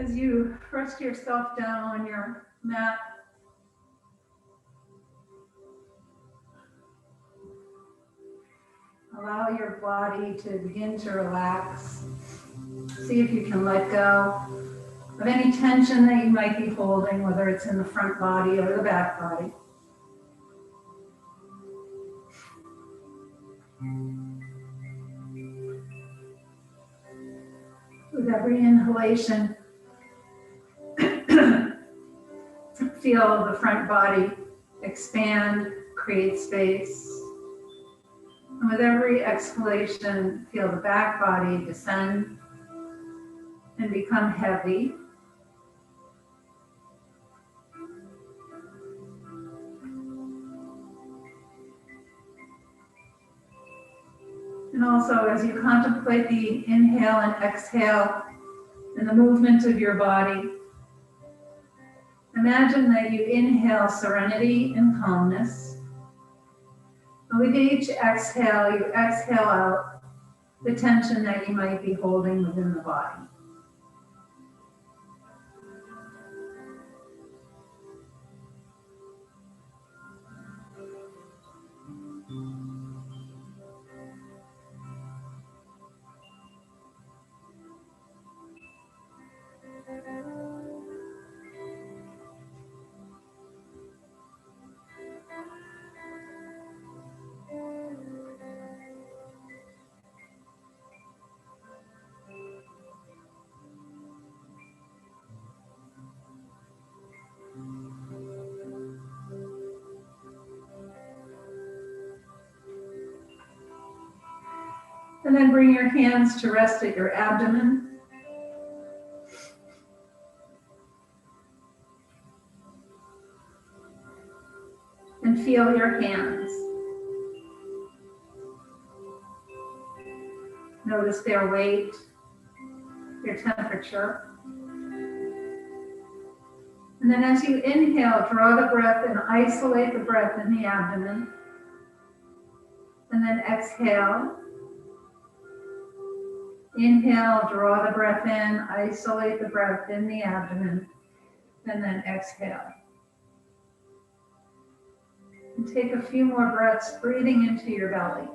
As you rest yourself down on your mat, allow your body to begin to relax. See if you can let go of any tension that you might be holding, whether it's in the front body or the back body. With every inhalation, feel the front body expand, create space. And with every exhalation, feel the back body descend and become heavy. And also, as you contemplate the inhale and exhale and the movement of your body, imagine that you inhale serenity and calmness. And with each exhale, you exhale out the tension that you might be holding within the body. And then bring your hands to rest at your abdomen. And feel your hands. Notice their weight, their temperature. And then as you inhale, draw the breath and isolate the breath in the abdomen. And then exhale. Inhale, draw the breath in, isolate the breath in the abdomen, and then exhale. And take a few more breaths, breathing into your belly.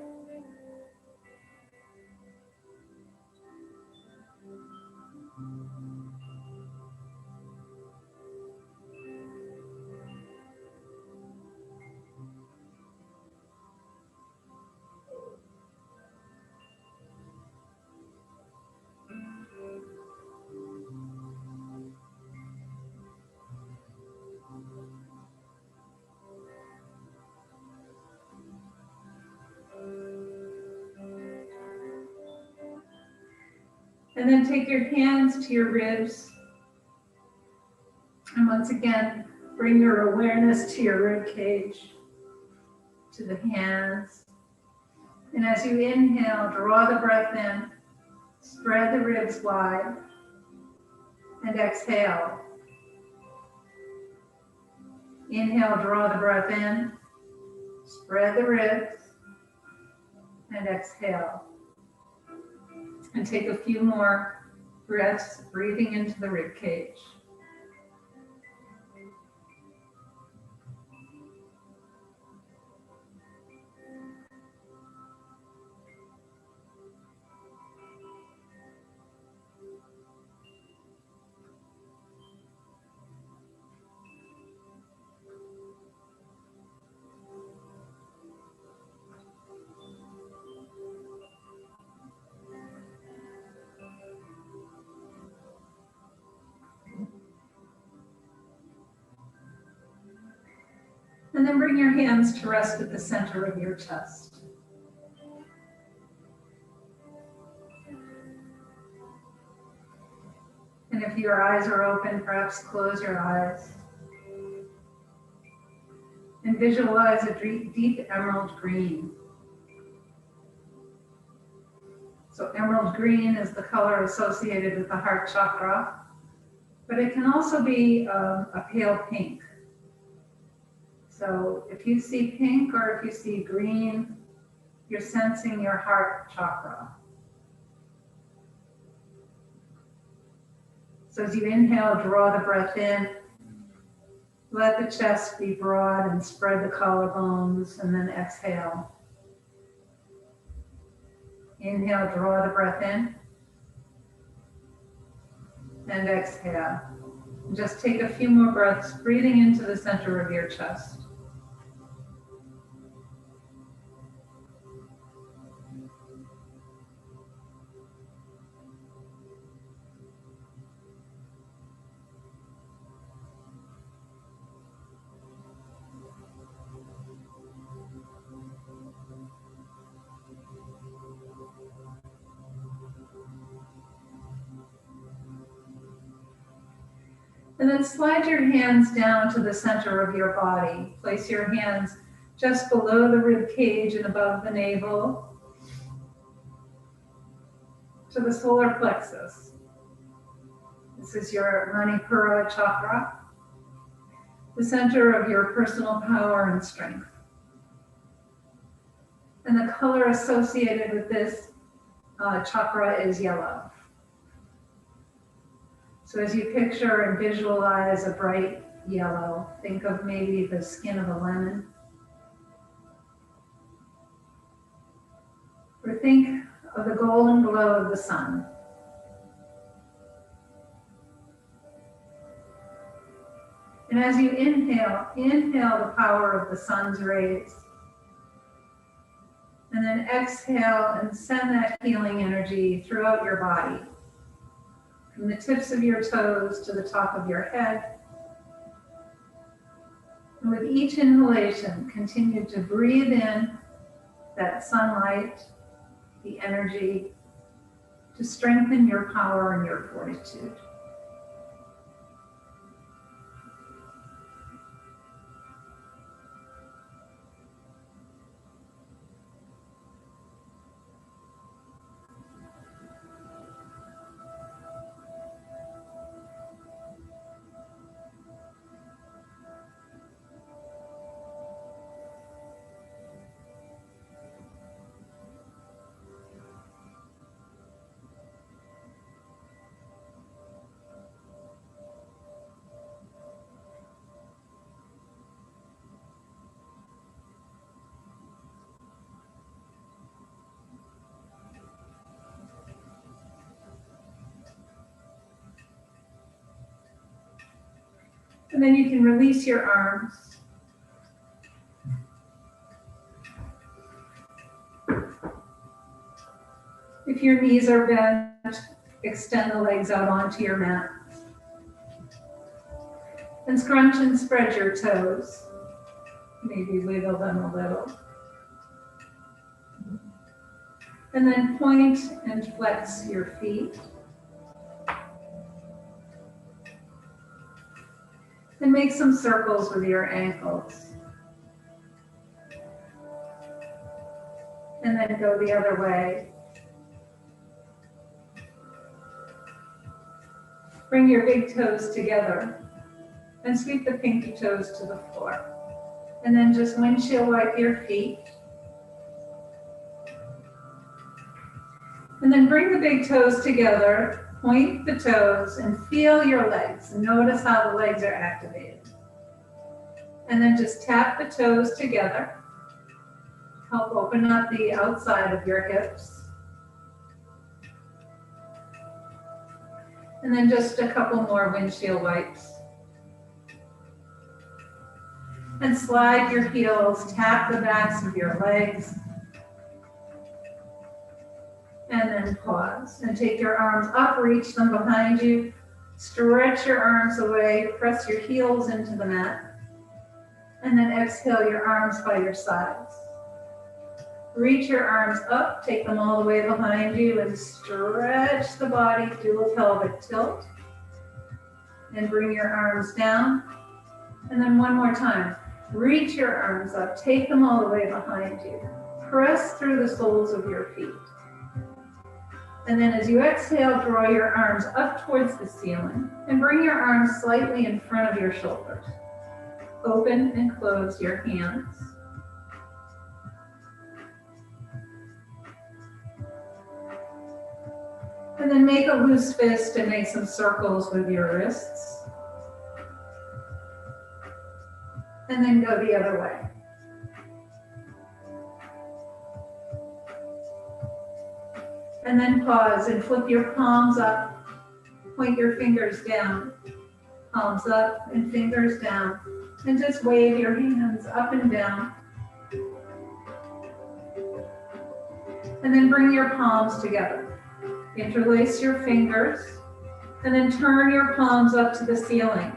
And then take your hands to your ribs. And once again, bring your awareness to your rib cage, to the hands. And as you inhale, draw the breath in, spread the ribs wide, and exhale. Inhale, draw the breath in, spread the ribs, and exhale. And take a few more breaths, breathing into the rib cage. And then bring your hands to rest at the center of your chest. And if your eyes are open, perhaps close your eyes. And visualize a deep emerald green. So emerald green is the color associated with the heart chakra, but it can also be a pale pink. So if you see pink or if you see green, you're sensing your heart chakra. So as you inhale, draw the breath in. Let the chest be broad and spread the collarbones, and then exhale. Inhale, draw the breath in. And exhale. Just take a few more breaths, breathing into the center of your chest. And then slide your hands down to the center of your body. Place your hands just below the rib cage and above the navel to the solar plexus. This is your Manipura chakra, the center of your personal power and strength. And the color associated with this chakra is yellow. So as you picture and visualize a bright yellow, think of maybe the skin of a lemon. Or think of the golden glow of the sun. And as you inhale the power of the sun's rays. And then exhale and send that healing energy throughout your body. From the tips of your toes to the top of your head. And with each inhalation, continue to breathe in that sunlight, the energy, to strengthen your power and your fortitude. And then you can release your arms. If your knees are bent, extend the legs out onto your mat. And scrunch and spread your toes. Maybe wiggle them a little. And then point and flex your feet. And make some circles with your ankles. And then go the other way. Bring your big toes together and sweep the pinky toes to the floor. And then just windshield wipe your feet. And then bring the big toes together. Point the toes and feel your legs. Notice how the legs are activated. And then just tap the toes together. Help open up the outside of your hips. And then just a couple more windshield wipes. And slide your heels, tap the backs of your legs. And then pause and take your arms up, reach them behind you, stretch your arms away, press your heels into the mat, and then exhale your arms by your sides. Reach your arms up, take them all the way behind you, and stretch the body, do a pelvic tilt, and bring your arms down. And then one more time, reach your arms up, take them all the way behind you, press through the soles of your feet. And then as you exhale, draw your arms up towards the ceiling and bring your arms slightly in front of your shoulders. Open and close your hands. And then make a loose fist and make some circles with your wrists. And then go the other way. And then pause and flip your palms up, point your fingers down, palms up and fingers down, and just wave your hands up and down. And then bring your palms together. Interlace your fingers, and then turn your palms up to the ceiling.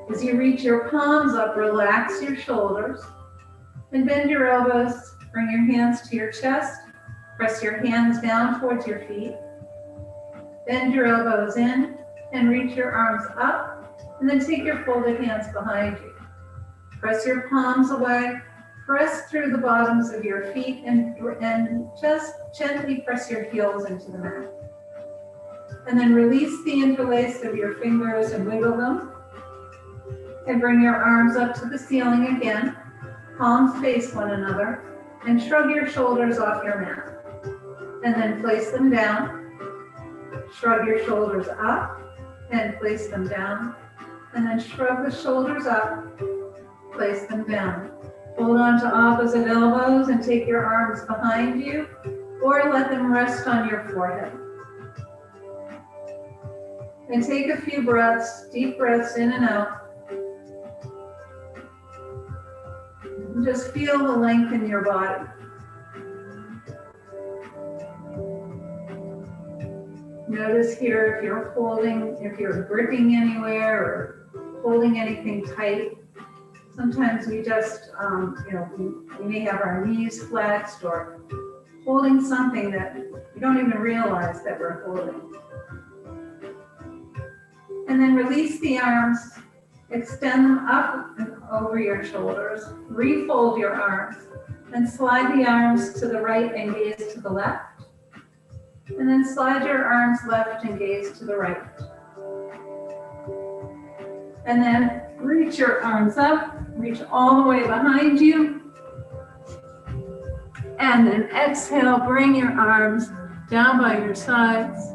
As you reach your palms up, relax your shoulders, and bend your elbows, bring your hands to your chest. Press your hands down towards your feet. Bend your elbows in and reach your arms up, and then take your folded hands behind you. Press your palms away, press through the bottoms of your feet, and just gently press your heels into the mat. And then release the interlace of your fingers and wiggle them. And bring your arms up to the ceiling again. Palms face one another, and shrug your shoulders off your mat. And then place them down. Shrug your shoulders up and place them down. And then shrug the shoulders up, place them down. Hold on to opposite elbows and take your arms behind you, or let them rest on your forehead. And take a few breaths, deep breaths in and out. And just feel the length in your body. Notice here if you're holding, if you're gripping anywhere or holding anything tight. Sometimes we just, we may have our knees flexed or holding something that we don't even realize that we're holding. And then release the arms, extend them up and over your shoulders, refold your arms, and slide the arms to the right and gaze to the left. And then slide your arms left and gaze to the right. And then reach your arms up, reach all the way behind you. And then exhale, bring your arms down by your sides.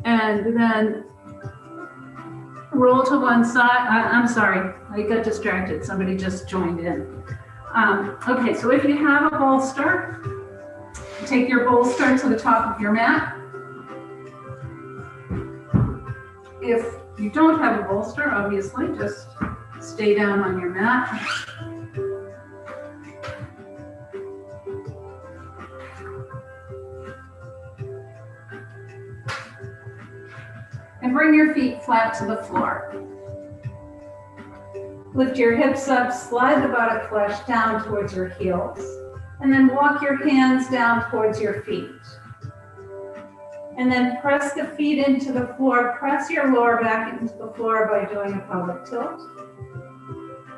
And then roll to one side. I'm sorry, I got distracted. Somebody just joined in. Okay, so if you have a bolster, take your bolster to the top of your mat. If you don't have a bolster, obviously, just stay down on your mat. And bring your feet flat to the floor. Lift your hips up, slide the buttock flesh down towards your heels, and then walk your hands down towards your feet. And then press the feet into the floor, press your lower back into the floor by doing a pelvic tilt.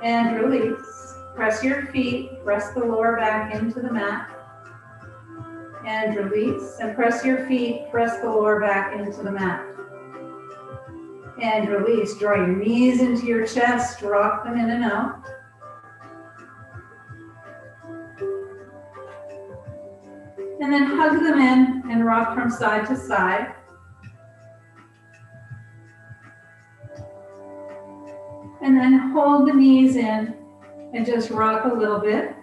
And release. Press your feet, press the lower back into the mat. And release. And press your feet, press the lower back into the mat. And release. Draw your knees into your chest, rock them in and out. And then hug them in and rock from side to side. And then hold the knees in and just rock a little bit.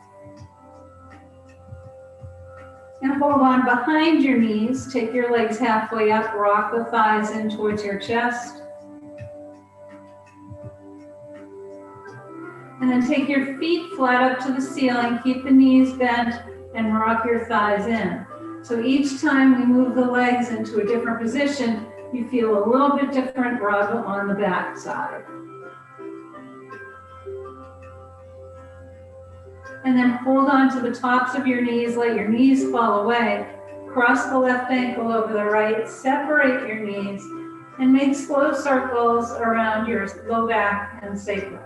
And hold on behind your knees. Take your legs halfway up, rock the thighs in towards your chest. And then take your feet flat up to the ceiling, keep the knees bent, and rock your thighs in. So each time we move the legs into a different position, you feel a little bit different rub on the back side. And then hold on to the tops of your knees, let your knees fall away. Cross the left ankle over the right, separate your knees, and make slow circles around your low back and sacrum.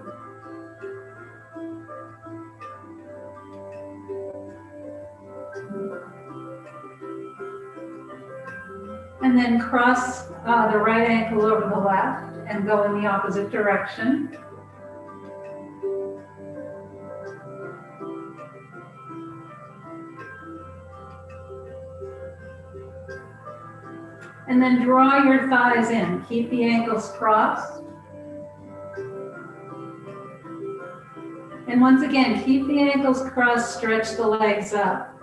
And then cross the right ankle over the left and go in the opposite direction. And then draw your thighs in. Keep the ankles crossed. And once again, keep the ankles crossed, stretch the legs up.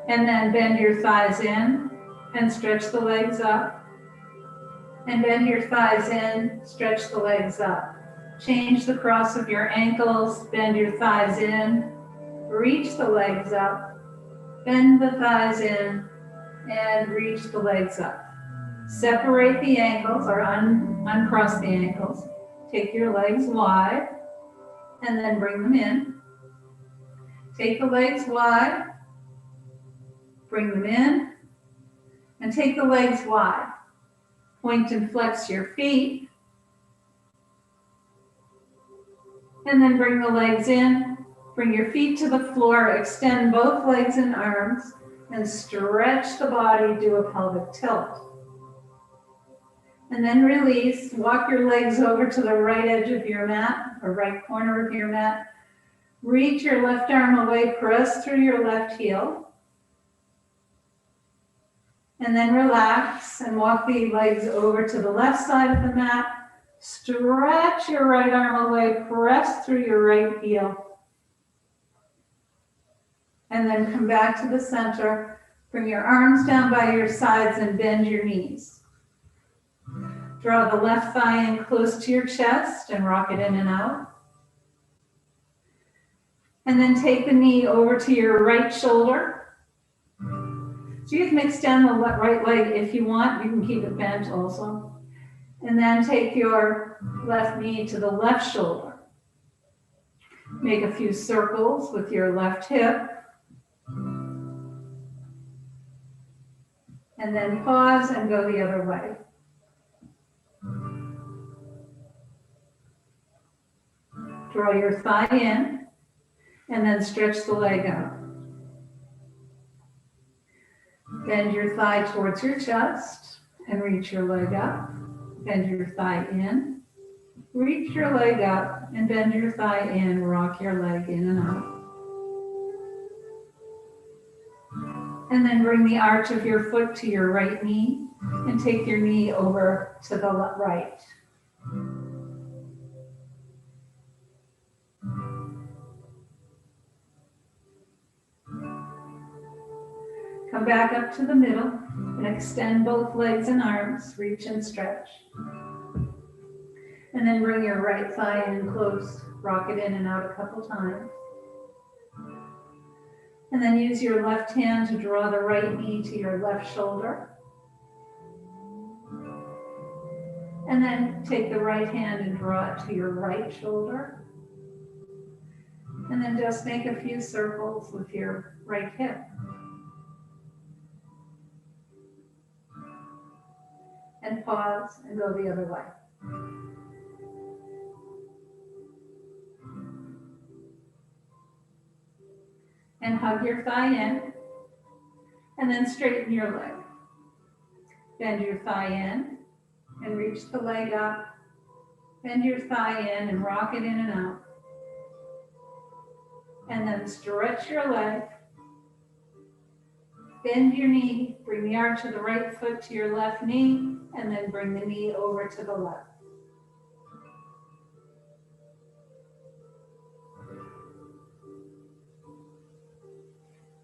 And then bend your thighs in and stretch the legs up. And bend your thighs in, stretch the legs up. Change the cross of your ankles, bend your thighs in, reach the legs up, bend the thighs in, and reach the legs up. Separate the ankles or uncross the ankles. Take your legs wide and then bring them in. Take the legs wide, bring them in, and take the legs wide. Point and flex your feet, and then bring the legs in. Bring your feet to the floor, extend both legs and arms, and stretch the body, do a pelvic tilt. And then release, walk your legs over to the right edge of your mat, or right corner of your mat. Reach your left arm away, press through your left heel. And then relax and walk the legs over to the left side of the mat. Stretch your right arm away, press through your right heel. And then come back to the center. Bring your arms down by your sides and bend your knees. Draw the left thigh in close to your chest and rock it in and out. And then take the knee over to your right shoulder. So you can extend the right leg if you want. You can keep it bent also. And then take your left knee to the left shoulder. Make a few circles with your left hip. And then pause and go the other way. Draw your thigh in and then stretch the leg out. Bend your thigh towards your chest and reach your leg up. Bend your thigh in, reach your leg up, and bend your thigh in, rock your leg in and out. And then bring the arch of your foot to your right knee and take your knee over to the right. Come back up to the middle and extend both legs and arms, reach and stretch. And then bring your right thigh in close, rock it in and out a couple times. And then use your left hand to draw the right knee to your left shoulder. And then take the right hand and draw it to your right shoulder. And then just make a few circles with your right hip. And pause and go the other way. And hug your thigh in, and then straighten your leg. Bend your thigh in, and reach the leg up. Bend your thigh in and rock it in and out. And then stretch your leg. Bend your knee, bring the arch of the right foot to your left knee, and then bring the knee over to the left.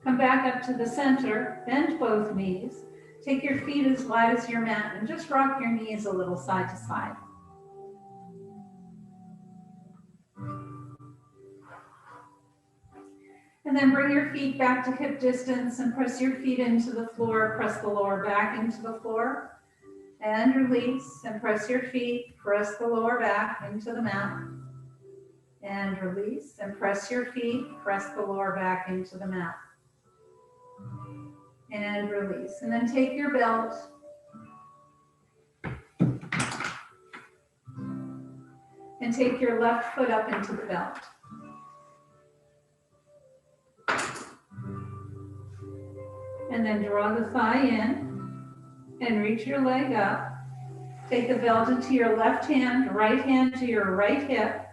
Come back up to the center, bend both knees. Take your feet as wide as your mat and just rock your knees a little side to side. And then bring your feet back to hip distance and press your feet into the floor. Press the lower back into the floor. And release and press your feet. Press the lower back into the mat. And release and press your feet. Press the lower back into the mat. And release. And then take your belt. And take your left foot up into the belt. And then draw the thigh in and reach your leg up. Take the belt into your left hand to your right hip.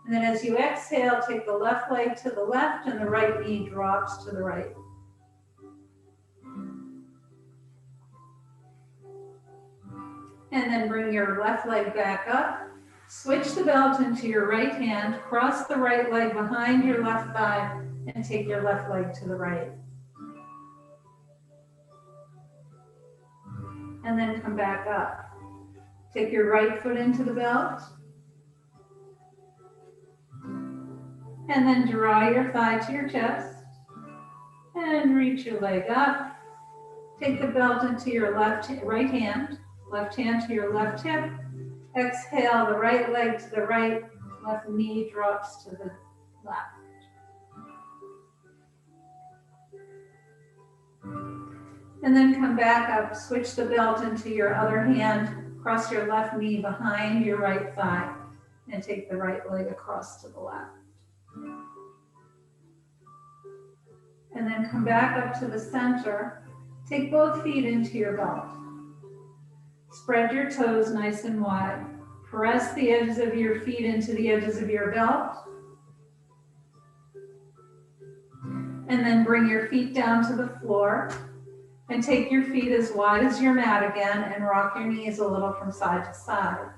And then as you exhale, take the left leg to the left and the right knee drops to the right. And then bring your left leg back up. Switch the belt into your right hand, cross the right leg behind your left thigh, and take your left leg to the right. And then come back up. Take your right foot into the belt. And then draw your thigh to your chest. And reach your leg up. Take the belt into your right hand to your left hip. Exhale, the right leg to the right, left knee drops to the left. And then come back up, switch the belt into your other hand, cross your left knee behind your right thigh, and take the right leg across to the left. And then come back up to the center. Take both feet into your belt. Spread your toes nice and wide. Press the edges of your feet into the edges of your belt. And then bring your feet down to the floor. And take your feet as wide as your mat again and rock your knees a little from side to side.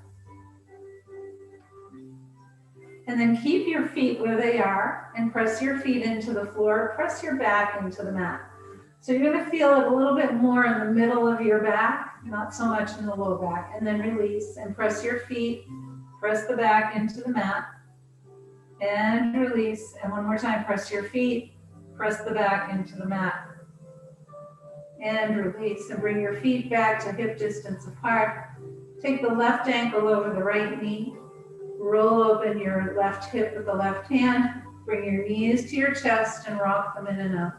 And then keep your feet where they are and press your feet into the floor. Press your back into the mat. So you're going to feel it a little bit more in the middle of your back, not so much in the low back. And then release and press your feet, press the back into the mat, and release. And one more time, press your feet, press the back into the mat, and release. And bring your feet back to hip distance apart. Take the left ankle over the right knee. Roll open your left hip with the left hand. Bring your knees to your chest and rock them in and out.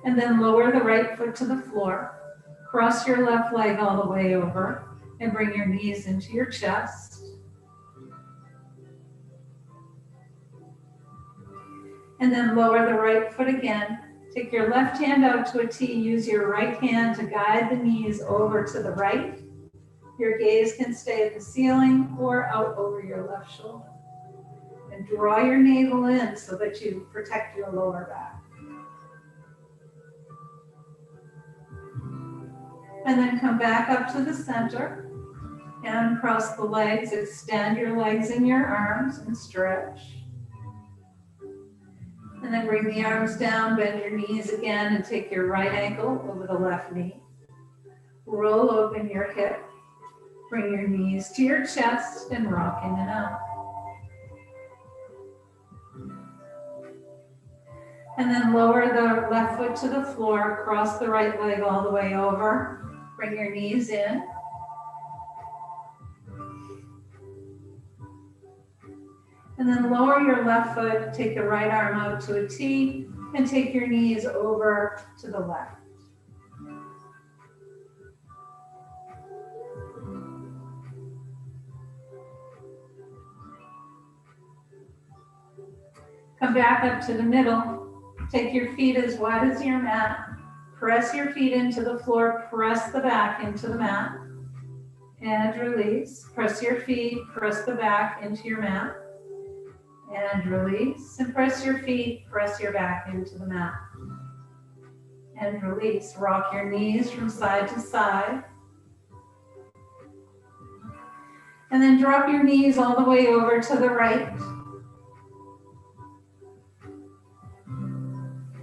And then lower the right foot to the floor. Cross your left leg all the way over and bring your knees into your chest. And then lower the right foot again. Take your left hand out to a T. Use your right hand to guide the knees over to the right. Your gaze can stay at the ceiling or out over your left shoulder. And draw your navel in so that you protect your lower back. And then come back up to the center and cross the legs. Extend your legs and your arms and stretch. And then bring the arms down, bend your knees again, and take your right ankle over the left knee. Roll open your hip. Bring your knees to your chest and rock in and out. And then lower the left foot to the floor, cross the right leg all the way over. Bring your knees in. And then lower your left foot, take the right arm out to a T, and take your knees over to the left. Come back up to the middle. Take your feet as wide as your mat. Press your feet into the floor. Press the back into the mat. And release. Press your feet. Press the back into your mat. And release. And press your feet. Press your back into the mat. And release. Rock your knees from side to side. And then drop your knees all the way over to the right.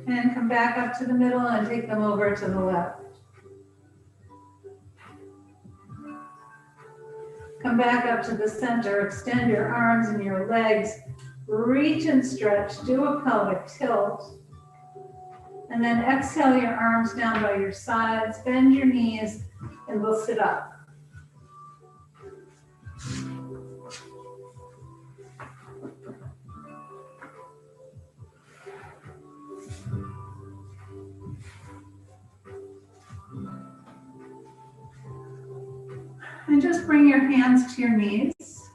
And come back up to the middle and take them over to the left. Come back up to the center. Extend your arms and your legs. Reach and stretch. Do a pelvic tilt. And then exhale your arms down by your sides. Bend your knees and we'll sit up. And just bring your hands to your knees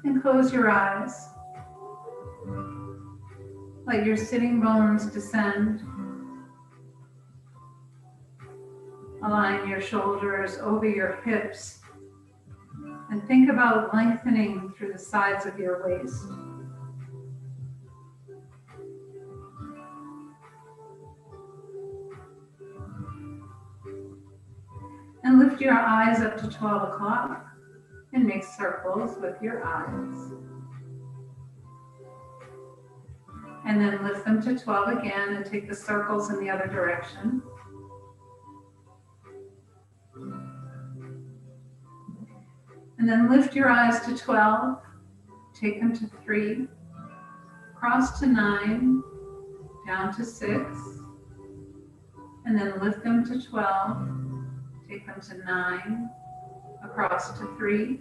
and close your eyes. Let your sitting bones descend. Align your shoulders over your hips and think about lengthening through the sides of your waist. lift your eyes up to 12 o'clock and make circles with your eyes. And then lift them to 12 again and take the circles in the other direction. And then lift your eyes to 12, take them to 3, cross to 9, down to 6, and then lift them to 12, take them to 9, across to 3,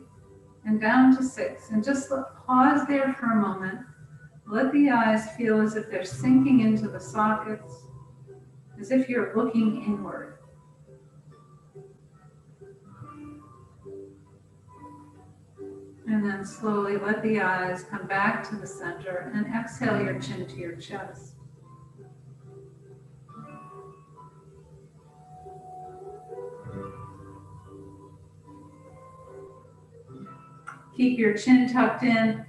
and down to 6. And just pause there for a moment. Let the eyes feel as if they're sinking into the sockets, as if you're looking inward. And then slowly let the eyes come back to the center and exhale your chin to your chest. Keep your chin tucked in.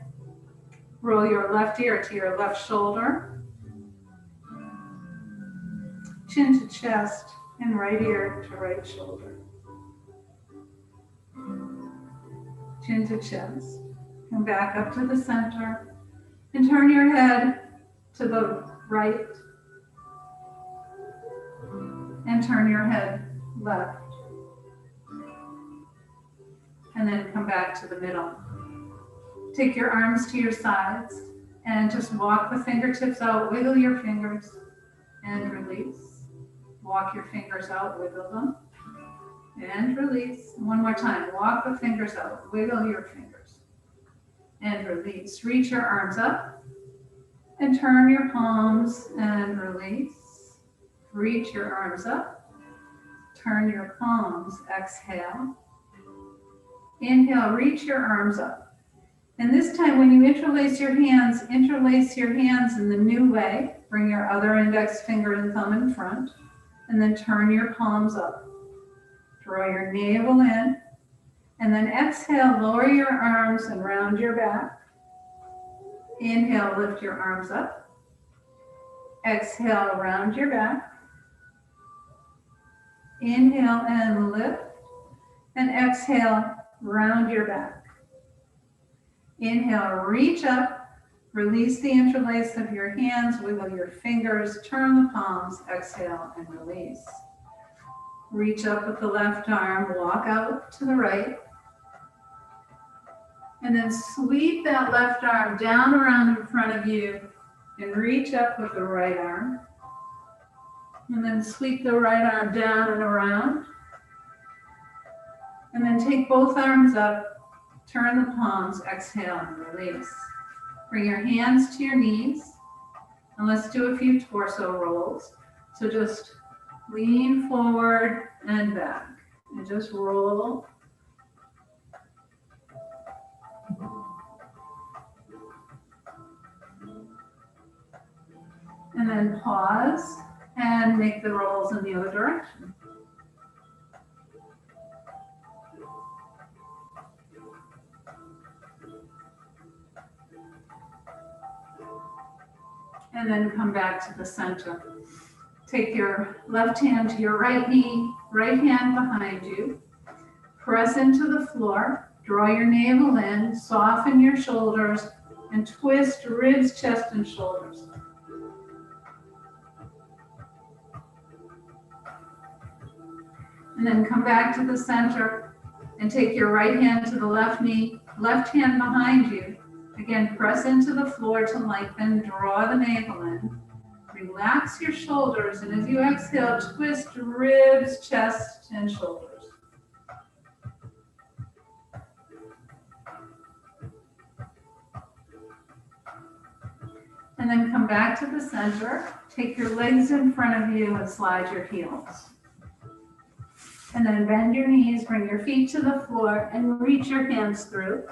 Roll your left ear to your left shoulder. Chin to chest and right ear to right shoulder. Chin to chest. Come back up to the center and turn your head to the right and turn your head left. And then come back to the middle. Take your arms to your sides and just walk the fingertips out, wiggle your fingers and release. Walk your fingers out, wiggle them and release. One more time, walk the fingers out, wiggle your fingers and release. Reach your arms up and turn your palms and release. Reach your arms up, turn your palms, exhale. Inhale, reach your arms up. And this time when you interlace your hands in the new way. Bring your other index finger and thumb in front, and then turn your palms up. Draw your navel in, and then exhale, lower your arms and round your back. Inhale, lift your arms up. Exhale, round your back. Inhale and lift, and exhale, round your back. Inhale, reach up, release the interlace of your hands, wiggle your fingers, turn the palms, exhale and release. Reach up with the left arm, walk out to the right, and then sweep that left arm down around in front of you and reach up with the right arm. And then sweep the right arm down and around. And then take both arms up. Turn the palms, exhale and release. Bring your hands to your knees, and let's do a few torso rolls. So just lean forward and back, and just roll. And then pause and make the rolls in the other direction. And then come back to the center. Take your left hand to your right knee, right hand behind you. Press into the floor, draw your navel in, soften your shoulders, and twist ribs, chest, and shoulders. And then come back to the center and take your right hand to the left knee, left hand behind you. Again, press into the floor to lengthen, draw the navel in. Relax your shoulders, and as you exhale, twist ribs, chest, and shoulders. And then come back to the center. Take your legs in front of you and slide your heels. And then bend your knees, bring your feet to the floor, and reach your hands through.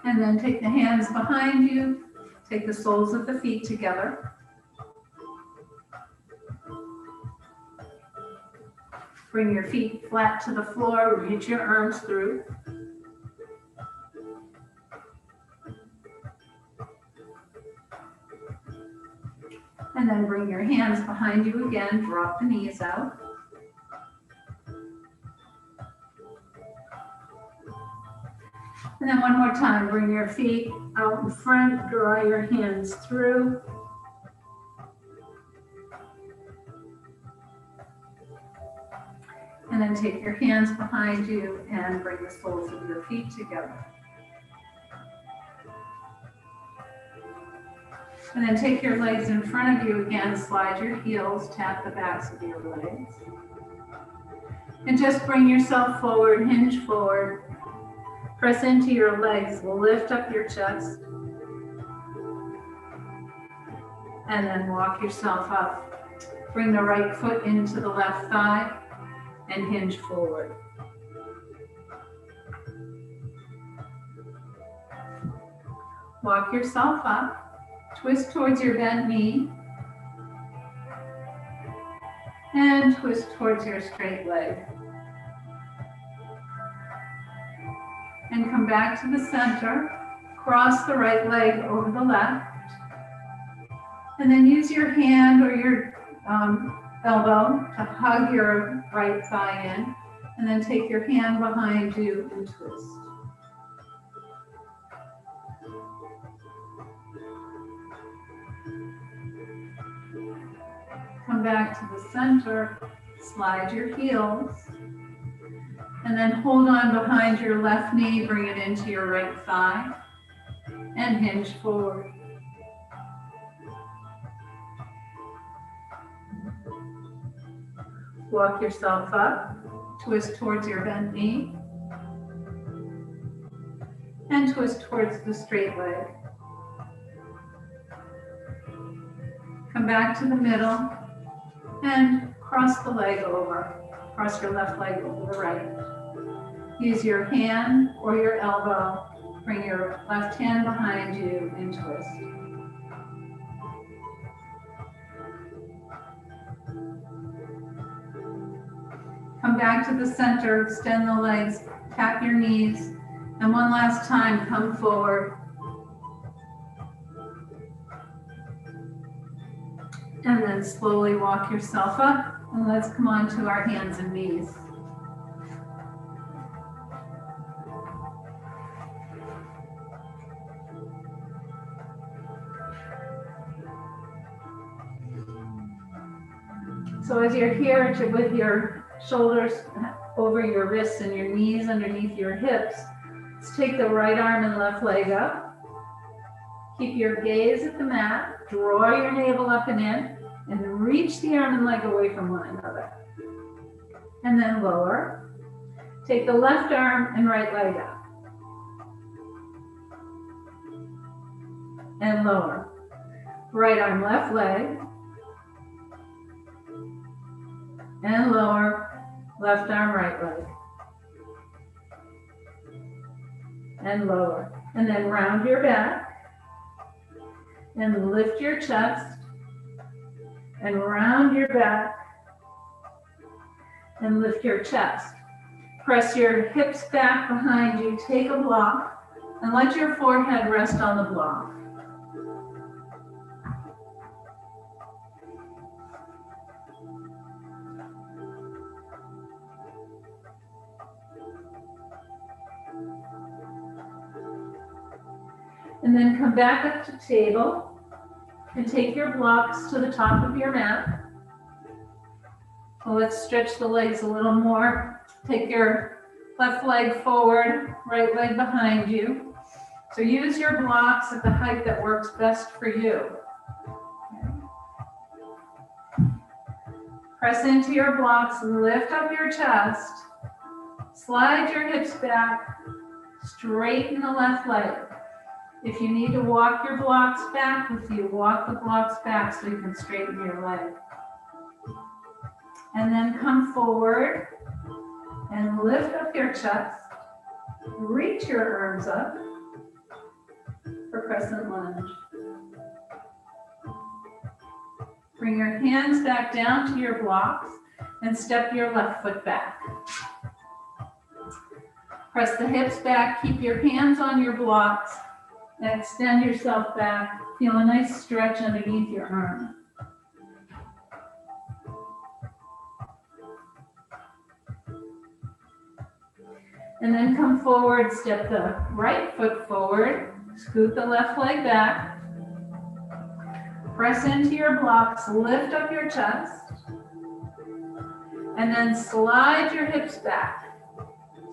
And then take the hands behind you, take the soles of the feet together. Bring your feet flat to the floor, reach your arms through. And And then bring your hands behind you again, drop the knees out. And then one more time, bring your feet out in front, draw your hands through. And then take your hands behind you and bring the soles of your feet together. And then take your legs in front of you again, slide your heels, tap the backs of your legs. And just bring yourself forward, hinge forward. Press into your legs, lift up your chest. And then walk yourself up. Bring the right foot into the left thigh and hinge forward. Walk yourself up. Twist towards your bent knee. And twist towards your straight leg. And come back to the center. Cross the right leg over the left. And then use your hand or your elbow to hug your right thigh in. And then take your hand behind you and twist. Come back to the center, slide your heels, and then hold on behind your left knee, bring it into your right thigh, and hinge forward. Walk yourself up, twist towards your bent knee, and twist towards the straight leg. Come back to the middle, and cross the leg over. Cross your left leg over the right. Use your hand or your elbow. Bring your left hand behind you and twist. Come back to the center, extend the legs, tap your knees, and one last time, come forward. And then slowly walk yourself up, and let's come on to our hands and knees. So as you're here with your shoulders over your wrists and your knees underneath your hips, let's take the right arm and left leg up. Keep your gaze at the mat, draw your navel up and in, and reach the arm and leg away from one another. And then lower. Take the left arm and right leg up. And lower. Right arm, left leg. And lower. Left arm, right leg. And lower. And then round your back. And lift your chest. And round your back. And lift your chest. Press your hips back behind you. Take a block. And let your forehead rest on the block. And then come back up to table and take your blocks to the top of your mat. So let's stretch the legs a little more. Take your left leg forward, right leg behind you. So use your blocks at the height that works best for you. Okay. Press into your blocks, lift up your chest, slide your hips back, straighten the left leg. If you need to walk your blocks back with you, walk the blocks back so you can straighten your leg. And then come forward and lift up your chest. Reach your arms up for crescent lunge. Bring your hands back down to your blocks and step your left foot back. Press the hips back, keep your hands on your blocks, and extend yourself back. Feel a nice stretch underneath your arm. And then come forward, step the right foot forward, scoot the left leg back, press into your blocks, lift up your chest, and then slide your hips back.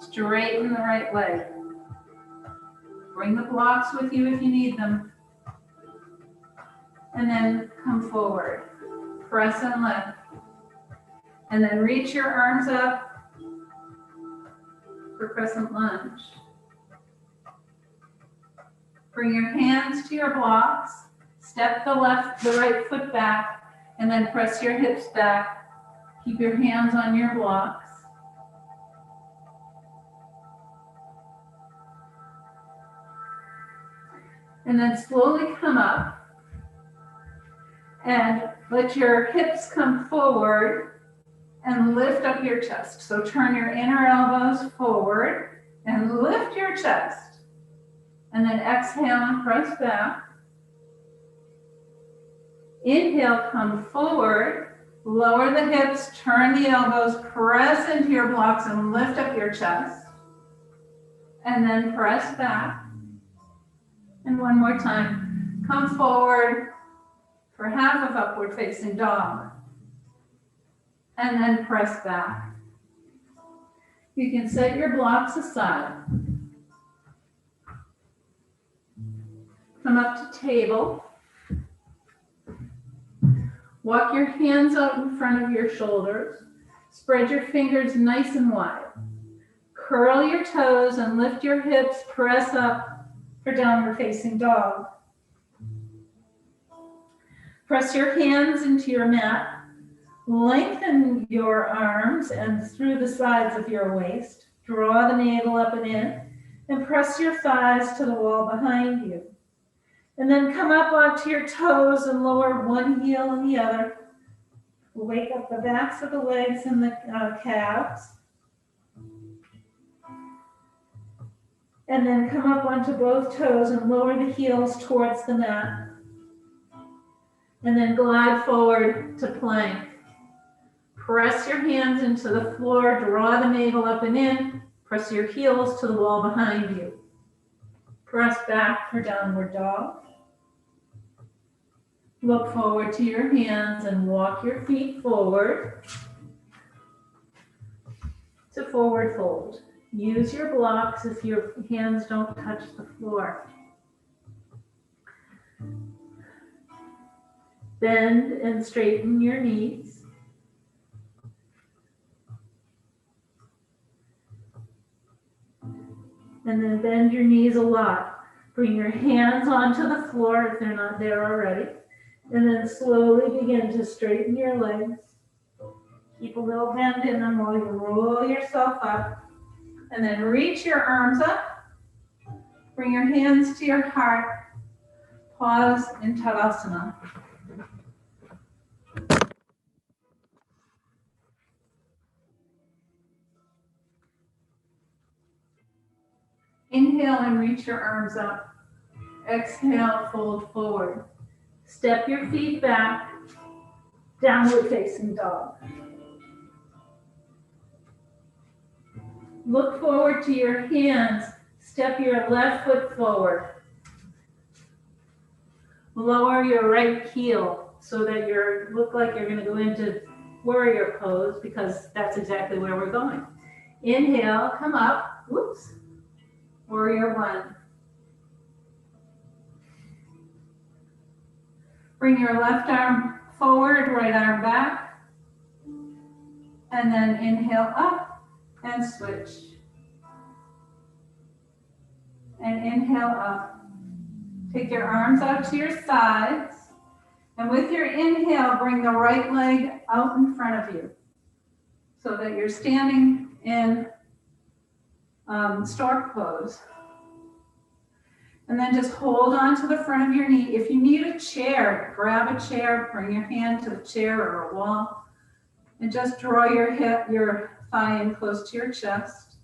Straighten the right leg. Bring the blocks with you if you need them. And then come forward. Press and lift. And then reach your arms up for crescent lunge. Bring your hands to your blocks. Step the right foot back, and then press your hips back. Keep your hands on your blocks. And then slowly come up and let your hips come forward and lift up your chest. So turn your inner elbows forward and lift your chest. And then exhale and press back. Inhale, come forward, lower the hips, turn the elbows, press into your blocks and lift up your chest. And then press back. And one more time, come forward for half of upward facing dog. And then press back. You can set your blocks aside. Come up to table. Walk your hands out in front of your shoulders. Spread your fingers nice and wide. Curl your toes and lift your hips. Press up for downward facing dog. Press your hands into your mat. Lengthen your arms and through the sides of your waist. Draw the navel up and in. And press your thighs to the wall behind you. And then come up onto your toes and lower one heel and the other. Wake up the backs of the legs and the calves. And then come up onto both toes and lower the heels towards the mat. And then glide forward to plank. Press your hands into the floor, draw the navel up and in. Press your heels to the wall behind you. Press back for downward dog. Look forward to your hands and walk your feet forward to forward fold. Use your blocks if your hands don't touch the floor. Bend and straighten your knees. And then bend your knees a lot. Bring your hands onto the floor if they're not there already. And then slowly begin to straighten your legs. Keep a little bend in them while you roll yourself up. And then reach your arms up. Bring your hands to your heart. Pause in Tadasana. Inhale and reach your arms up. Exhale, fold forward. Step your feet back, downward facing dog. Look forward to your hands. Step your left foot forward. Lower your right heel so that you look like you're going to go into warrior pose because that's exactly where we're going. Inhale, come up. Whoops. Warrior one. Bring your left arm forward, right arm back. And then inhale up and switch. And inhale up. Take your arms out to your sides. And with your inhale, bring the right leg out in front of you so that you're standing in stork pose. And then just hold on to the front of your knee. If you need a chair, grab a chair, bring your hand to the chair or a wall, and just draw your thigh in close to your chest.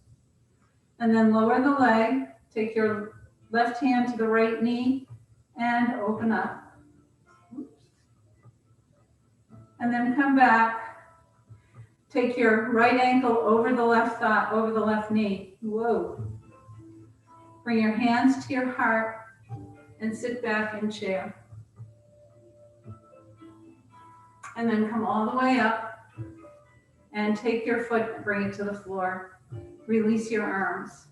And then lower the leg, take your left hand to the right knee, and open up. And then come back. Take your right ankle over the left thigh, over the left knee. Whoa. Bring your hands to your heart and sit back in chair. And then come all the way up and take your foot and bring it to the floor. Release your arms.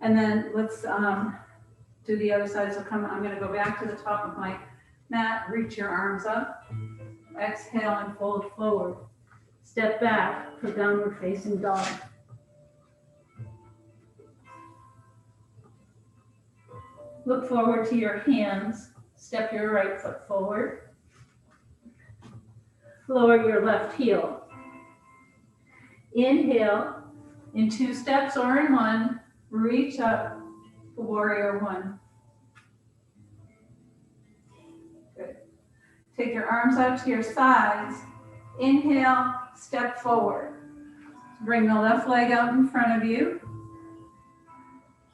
And then let's do the other side. So I'm going to go back to the top of my mat. Reach your arms up. Exhale and fold forward. Step back for downward facing dog. Look forward to your hands. Step your right foot forward. Lower your left heel. Inhale in 2 steps or in 1. Reach up for warrior 1. Good. Take your arms out to your sides. Inhale, step forward. Bring the left leg out in front of you.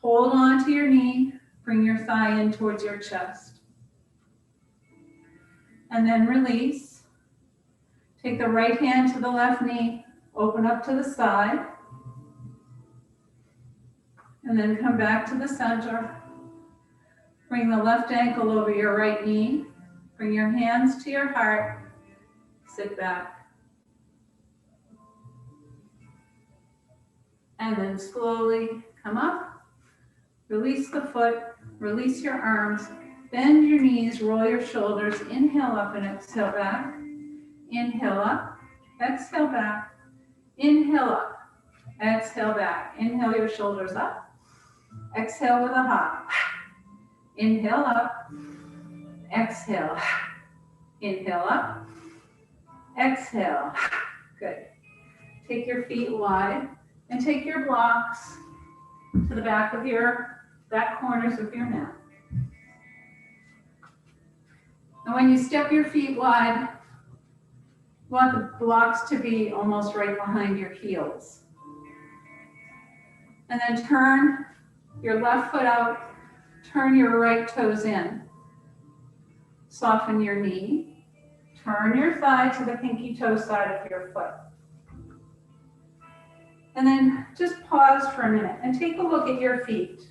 Hold on to your knee. Bring your thigh in towards your chest. And then release. Take the right hand to the left knee. Open up to the side. And then come back to the center. Bring the left ankle over your right knee. Bring your hands to your heart. Sit back. And then slowly come up. Release the foot. Release your arms. Bend your knees. Roll your shoulders. Inhale up and exhale back. Inhale up. Exhale back. Inhale up. Exhale back. Inhale your shoulders up. Exhale with a hop. Inhale up. Exhale. Inhale up. Exhale. Good. Take your feet wide and take your blocks to the back corners of your mat. And when you step your feet wide, you want the blocks to be almost right behind your heels. And then turn your left foot out, turn your right toes in. Soften your knee. Turn your thigh to the pinky toe side of your foot. And then just pause for a minute and take a look at your feet.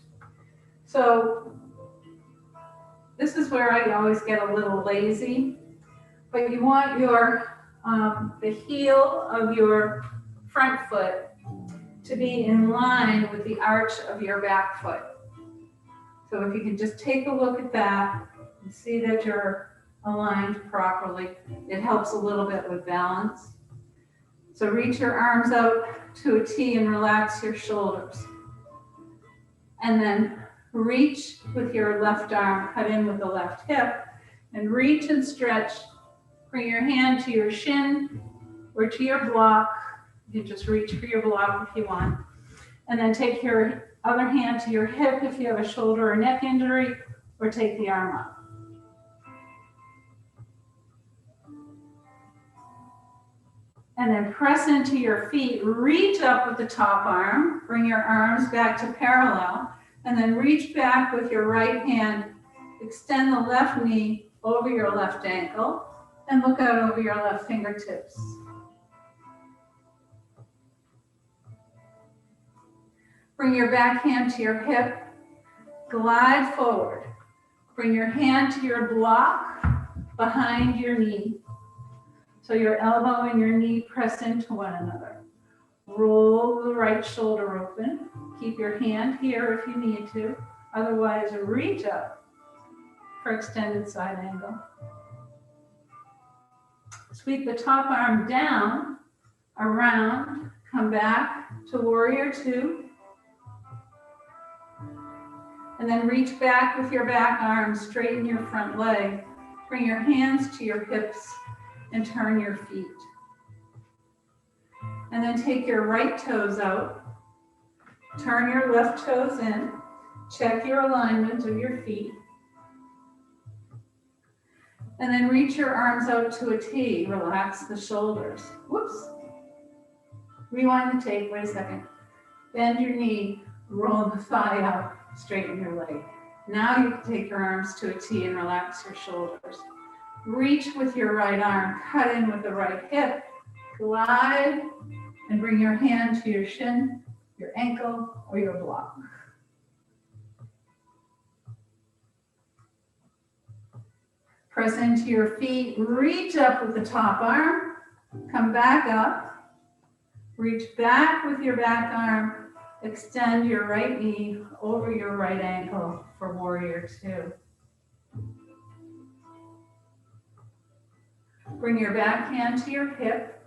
So this is where I always get a little lazy, but you want your the heel of your front foot to be in line with the arch of your back foot. So if you can just take a look at that and see that you're aligned properly, it helps a little bit with balance. So reach your arms out to a T and relax your shoulders. And then reach with your left arm, cut in with the left hip, and reach and stretch. Bring your hand to your shin or to your block. You can just reach for your block if you want. And then take your other hand to your hip if you have a shoulder or neck injury, or take the arm up. And then press into your feet, reach up with the top arm, bring your arms back to parallel, and then reach back with your right hand, extend the left knee over your left ankle, and look out over your left fingertips. Bring your back hand to your hip, glide forward. Bring your hand to your block behind your knee. So your elbow and your knee press into one another. Roll the right shoulder open. Keep your hand here if you need to. Otherwise, reach up for extended side angle. Sweep the top arm down, around, come back to warrior 2. And then reach back with your back arm, straighten your front leg. Bring your hands to your hips and turn your feet. And then take your right toes out. Turn your left toes in. Check your alignment of your feet. And then reach your arms out to a T. Relax the shoulders. Whoops. Rewind the tape. Wait a second. Bend your knee. Roll the thigh out. Straighten your leg. Now you can take your arms to a T and relax your shoulders. Reach with your right arm. Cut in with the right hip. Glide and bring your hand to your shin, your ankle, or your block. Press into your feet, reach up with the top arm, come back up, reach back with your back arm, extend your right knee over your right ankle for warrior two. Bring your back hand to your hip,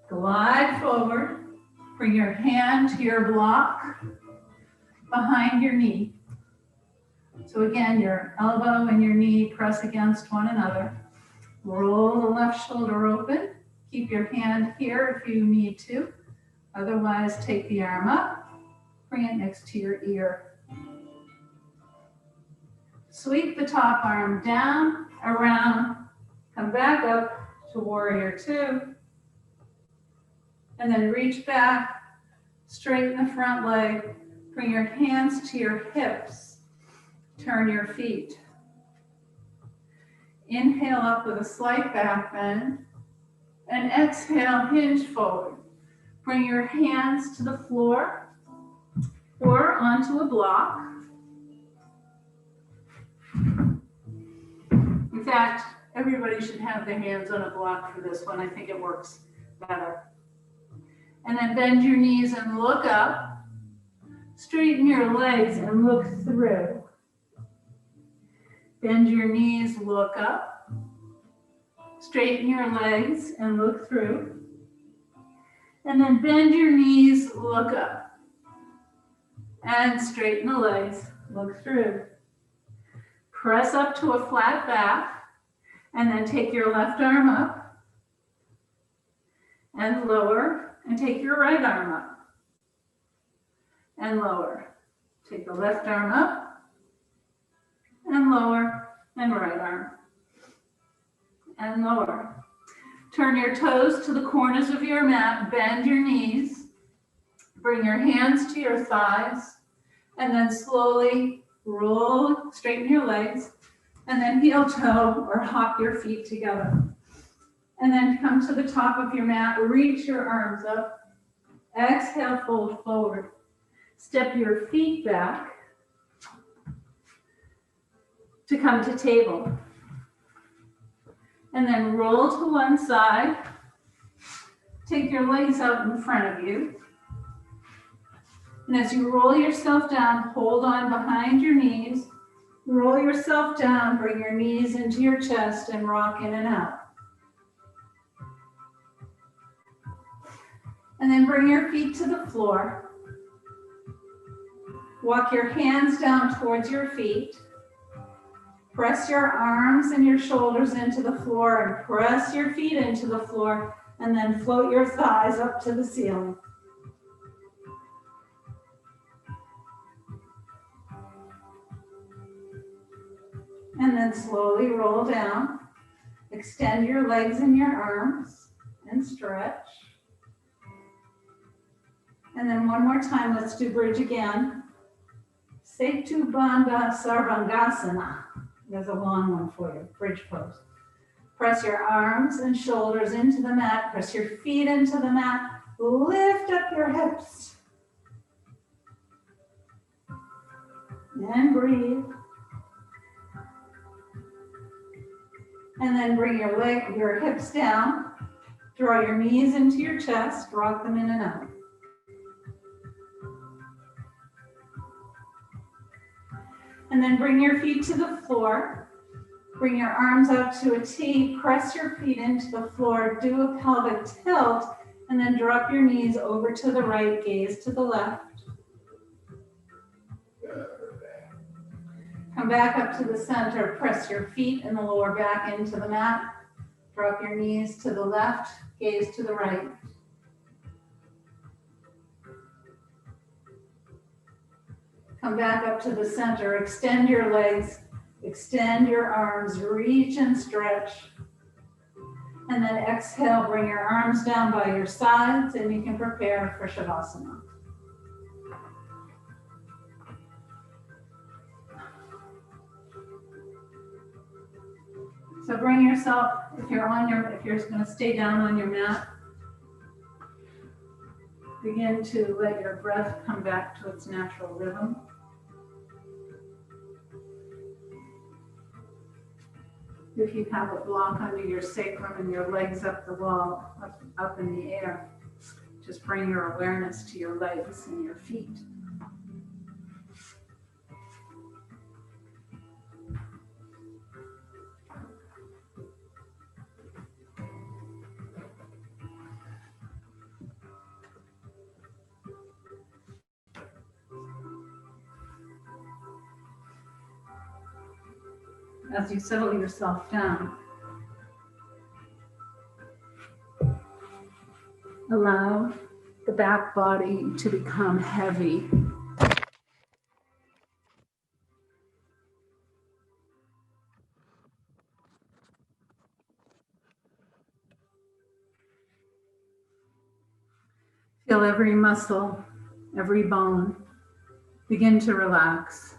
glide forward, bring your hand to your block behind your knee. So again, your elbow and your knee press against one another. Roll the left shoulder open. Keep your hand here if you need to. Otherwise, take the arm up, bring it next to your ear. Sweep the top arm down, around, come back up to warrior two. And then reach back, straighten the front leg, bring your hands to your hips. Turn your feet. Inhale up with a slight back bend, and exhale, hinge forward. Bring your hands to the floor or onto a block. In fact, everybody should have their hands on a block for this one. I think it works better. And then bend your knees and look up. Straighten your legs and look through. Bend your knees, look up. Straighten your legs and look through. And then bend your knees, look up. And straighten the legs, look through. Press up to a flat back. And then take your left arm up. And lower. And take your right arm up. And lower. Take the left arm up. And lower, and right arm, and lower. Turn your toes to the corners of your mat, bend your knees, bring your hands to your thighs, and then slowly roll, straighten your legs, and then heel toe or hop your feet together. And then come to the top of your mat, reach your arms up, exhale, fold forward. Step your feet back to come to table. And then roll to one side. Take your legs out in front of you. And as you roll yourself down, hold on behind your knees. Roll yourself down, bring your knees into your chest and rock in and out. And then bring your feet to the floor. Walk your hands down towards your feet. Press your arms and your shoulders into the floor and press your feet into the floor, and then float your thighs up to the ceiling. And then slowly roll down. Extend your legs and your arms and stretch. And then one more time, let's do bridge again. Setu Bandha Sarvangasana. There's a long one for you, bridge pose. Press your arms and shoulders into the mat. Press your feet into the mat. Lift up your hips. And breathe. And then bring your hips down. Draw your knees into your chest. Rock them in and out. And then bring your feet to the floor. Bring your arms out to a T. Press your feet into the floor. Do a pelvic tilt. And then drop your knees over to the right. Gaze to the left. Come back up to the center. Press your feet and the lower back into the mat. Drop your knees to the left. Gaze to the right. Come back up to the center, extend your legs, extend your arms, reach and stretch. And then exhale, bring your arms down by your sides and you can prepare for Shavasana. So bring yourself, if you're going to stay down on your mat, Begin to let your breath come back to its natural rhythm. If you have a block under your sacrum and your legs up the wall, up in the air, just bring your awareness to your legs and your feet. As you settle yourself down, allow the back body to become heavy. Feel every muscle, every bone begin to relax.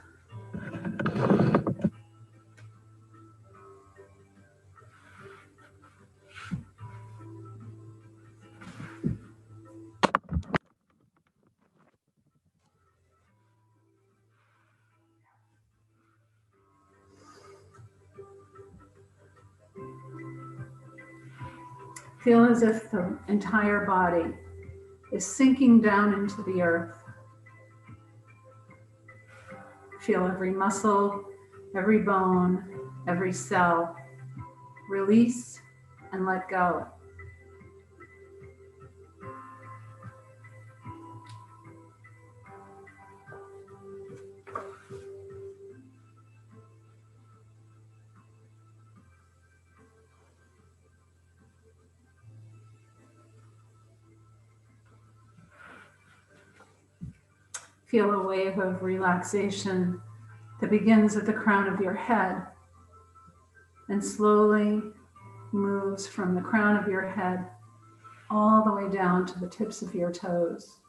Feel as if the entire body is sinking down into the earth. Feel every muscle, every bone, every cell release and let go. Feel a wave of relaxation that begins at the crown of your head and slowly moves from the crown of your head all the way down to the tips of your toes.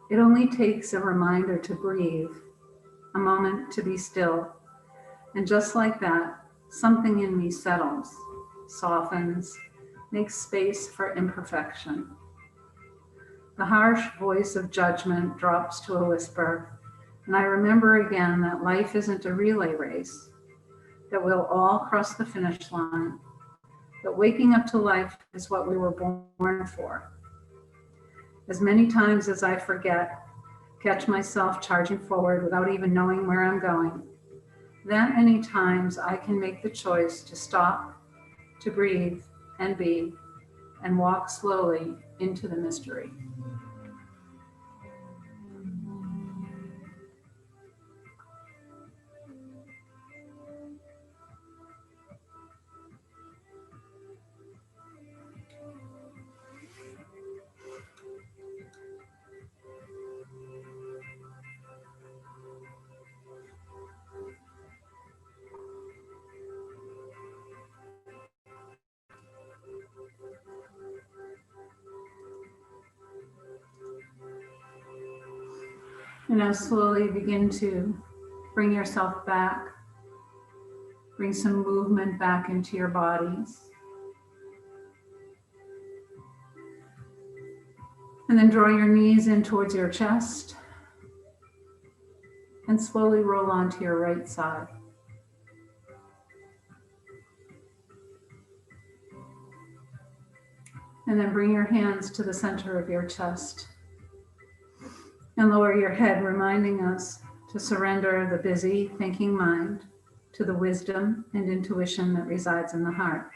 It only takes a reminder to breathe, a moment to be still. And just like that, something in me settles, softens, makes space for imperfection. The harsh voice of judgment drops to a whisper, and I remember again that life isn't a relay race, that we'll all cross the finish line, that waking up to life is what we were born for. As many times as I catch myself charging forward without even knowing where I'm going, that many times I can make the choice to stop, to breathe and be, and walk slowly into the mystery. And now slowly begin to bring yourself back. Bring some movement back into your bodies. And then draw your knees in towards your chest. And slowly roll onto your right side. And then bring your hands to the center of your chest. And lower your head, reminding us to surrender the busy thinking mind to the wisdom and intuition that resides in the heart.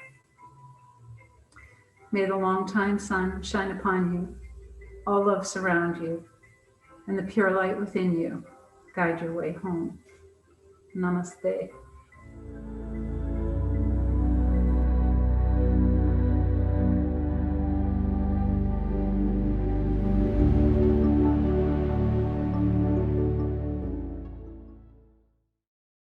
May the longtime sun shine upon you, all love surround you, and the pure light within you guide your way home. Namaste.